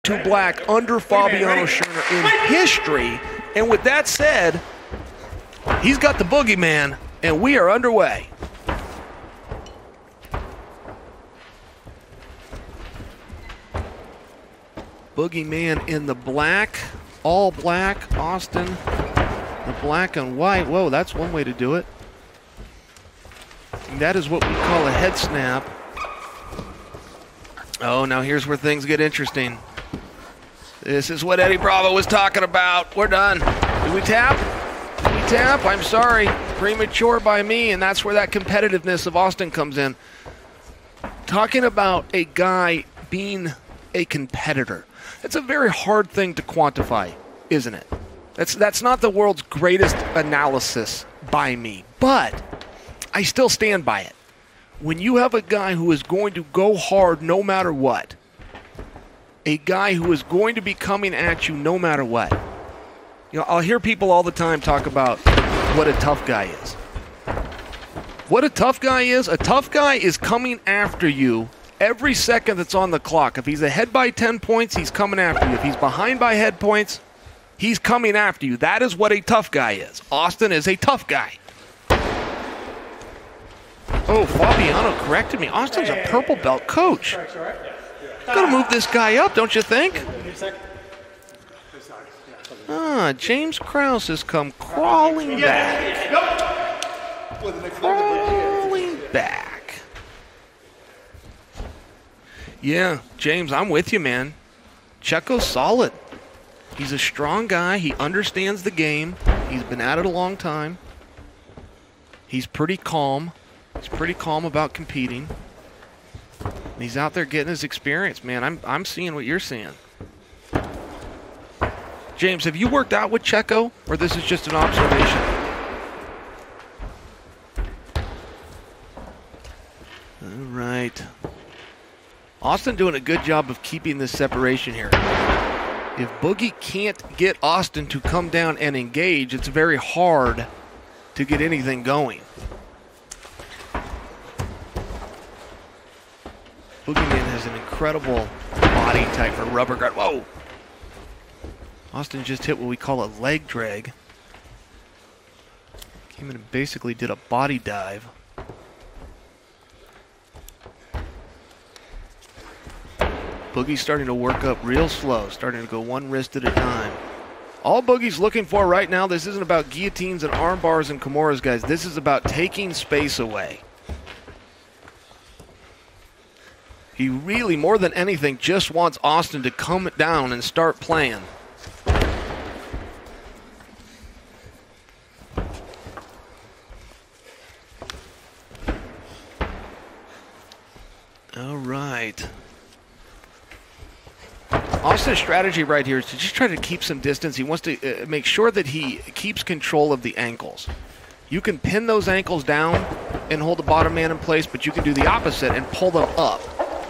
to black under Fabiano Schörner in history. And with that said, he's got the boogeyman, and we are underway. Boogeyman in the black, all black, Austin, the black and white. Whoa, that's one way to do it. And that is what we call a head snap. Oh, now here's where things get interesting. This is what Eddie Bravo was talking about. We're done. Do we tap? Do we tap? I'm sorry. Premature by me, and that's where that competitiveness of Austin comes in. Talking about a guy being a competitor. It's a very hard thing to quantify, isn't it? That's not the world's greatest analysis by me, but I still stand by it. When you have a guy who is going to go hard no matter what, a guy who is going to be coming at you no matter what. You know, I'll hear people all the time talk about what a tough guy is. What a tough guy is coming after you every second that's on the clock. If he's ahead by 10 points, he's coming after you. If he's behind by head points, he's coming after you. That is what a tough guy is. Austin is a tough guy. Oh, Fabiano corrected me. Austin's a purple belt coach. Gotta move this guy up, don't you think? James Krause has come crawling back. Crawling back. Yeah, James, I'm with you, man. Checo's solid. He's a strong guy. He understands the game. He's been at it a long time. He's pretty calm. He's pretty calm about competing. And he's out there getting his experience, man. I'm seeing what you're seeing. James, have you worked out with Checo, or this is just an observation? All right. Austin doing a good job of keeping this separation here. If Boogie can't get Austin to come down and engage, it's very hard to get anything going. Boogeyman has an incredible body type for rubber guard. Whoa! Austin just hit what we call a leg drag. Came in and basically did a body dive. Boogie's starting to work up real slow, starting to go one wrist at a time. All Boogie's looking for right now, this isn't about guillotines and arm bars and Kimuras, guys. This is about taking space away. He really, more than anything, just wants Austin to come down and start playing. All right. Austin's strategy right here is to just try to keep some distance. He wants to make sure that he keeps control of the ankles. You can pin those ankles down and hold the bottom man in place, but you can do the opposite and pull them up.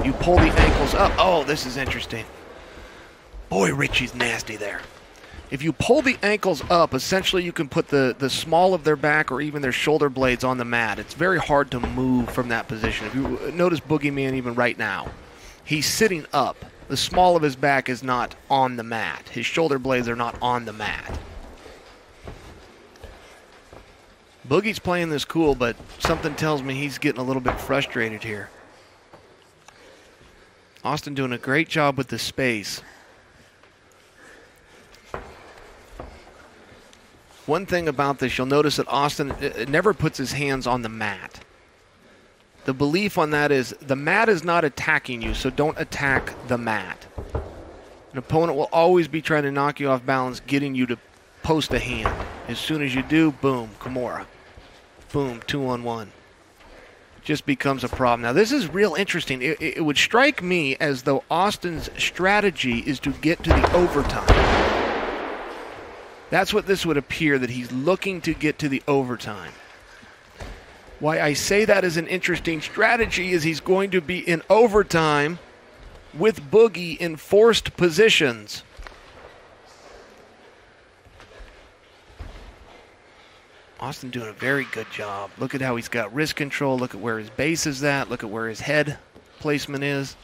You pull the ankles up. Oh, this is interesting. Boy, Richie's nasty there. If you pull the ankles up, essentially you can put the small of their back or even their shoulder blades on the mat. It's very hard to move from that position. If you notice Boogeyman even right now, he's sitting up. The small of his back is not on the mat. His shoulder blades are not on the mat. Boogie's playing this cool, but something tells me he's getting a little bit frustrated here. Austin doing a great job with the space. One thing about this, you'll notice that Austin never puts his hands on the mat. The belief on that is the mat is not attacking you, so don't attack the mat. An opponent will always be trying to knock you off balance, getting you to post a hand. As soon as you do, boom, Kimura. Boom, 2-on-1. Just becomes a problem. Now, this is real interesting. It would strike me as though Austin's strategy is to get to the overtime. That's what this would appear, that he's looking to get to the overtime. Why I say that is an interesting strategy is he's going to be in overtime with Boogie in forced positions. Austin doing a very good job. Look at how he's got wrist control. Look at where his base is at. Look at where his head placement is.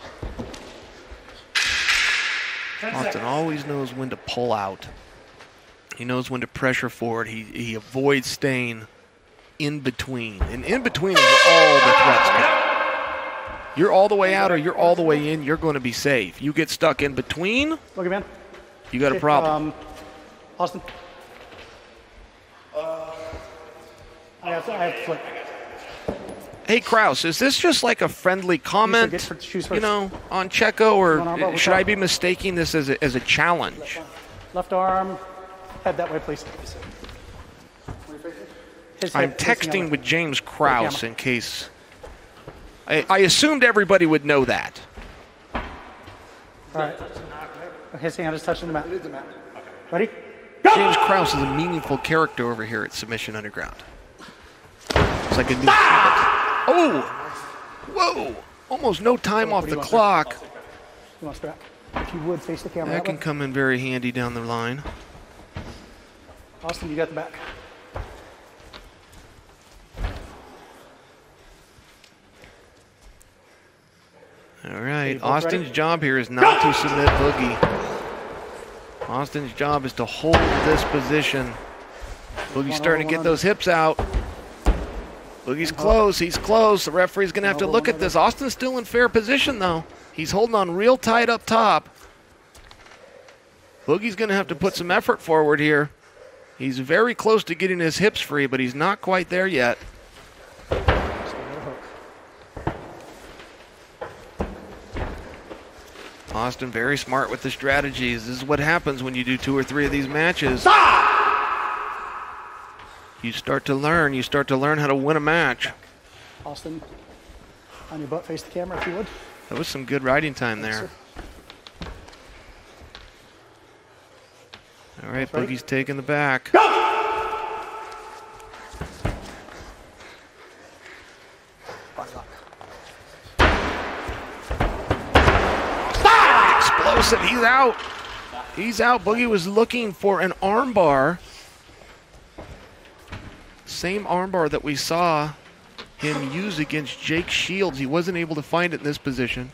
Austin always knows when to pull out. He knows when to pressure forward. He avoids staying in between. And in between is where all the threats come. You're all the way out or you're all the way in, you're going to be safe. You get stuck in between, man. You got a problem. Austin. I have to flip. Hey, Kraus, is this just like a friendly comment, you know, on Checo, or should I be mistaking this as a challenge? Left arm. Head that way, please. I'm texting with James Kraus in case. I assumed everybody would know that. All right. His hand is touching the mat. Ready? Go! James Kraus is a meaningful character over here at Submission Underground. It's like a new habit. Oh! Whoa! Almost no time off the clock. If you would face the camera. That can come in very handy down the line. Austin, you got the back. All right, Austin's job here is not to submit Boogie. Austin's job is to hold this position. Boogie's starting to get those hips out. Boogie's close, he's close. The referee's gonna have to look at this. Austin's still in fair position though. He's holding on real tight up top. Boogie's gonna have to put some effort forward here. He's very close to getting his hips free, but he's not quite there yet. Austin very smart with the strategies. This is what happens when you do 2 or 3 of these matches. You start to learn how to win a match. Austin, on your butt, face the camera if you would. That was some good riding time there. All right, Boogie's taking the back. Explosive, he's out. He's out. Boogie was looking for an armbar. Same armbar that we saw him use against Jake Shields. He wasn't able to find it in this position.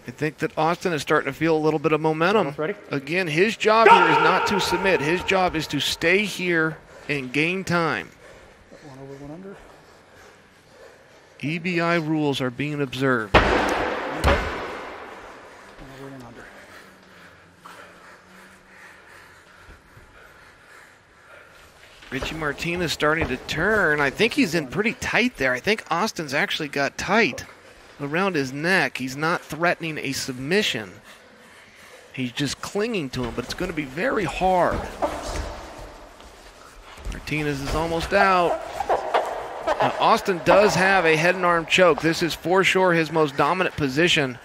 I think that Austin is starting to feel a little bit of momentum. Again, his job here is not to submit. His job is to stay here and gain time. 1 over, 1 under. EBI rules are being observed. 1 over, 1 under. Richie Martinez starting to turn. I think he's in pretty tight there. I think Austin's actually got tight around his neck. He's not threatening a submission. He's just clinging to him, but it's going to be very hard. Martinez is almost out. Now, Austin does have a head and arm choke. This is for sure his most dominant position.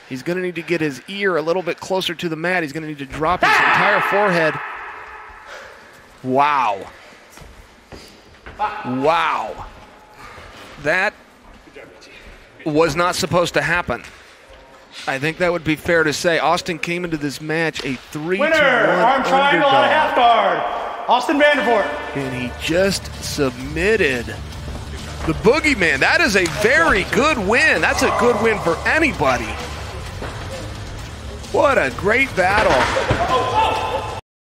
He's going to need to get his ear a little bit closer to the mat. He's going to need to drop his entire forehead. Wow. Wow. That was not supposed to happen. I think that would be fair to say. Austin came into this match a 3-1 Winner, arm triangle on a half guard, Austin Vanderford. And he just submitted the Boogeyman. That is a very good win. That's a good win for anybody. What a great battle.